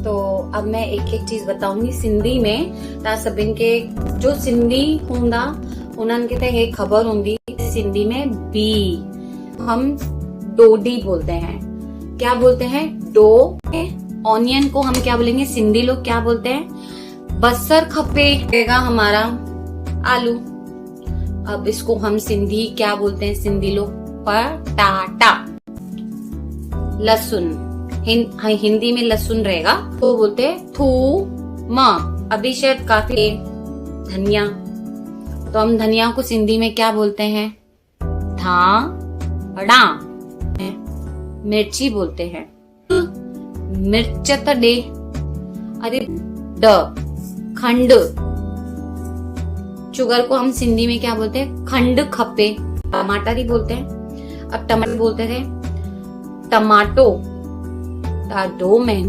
तो अब मैं एक एक चीज बताऊंगी सिंधी में ता सभिन के जो सिंधी हूंदा उन्हनि खे त हे खबर हूंदी सिंधी में बी हम डोडी बोलते हैं। क्या बोलते हैं? डो। ऑनियन को हम क्या बोलेंगे? सिंधी लोग क्या बोलते हैं? बसर खपेगा हमारा आलू। अब इसको हम सिंधी क्या बोलते हैं? सिंधी लोग पटाटा। लहसुन हिंदी में लहसुन रहेगा तो बोलते हैं थूम। अभी शायद काफी धनिया, तो हम धनिया को सिंधी में क्या बोलते हैं? धाड़ा। मिर्ची बोलते हैं मिर्च तडे। अरे ड। खंड। शुगर को हम सिंधी में क्या बोलते हैं? खंड खपे। टमाटर ही बोलते हैं। अब टमाटर बोलते थे टमाटो। टा दो में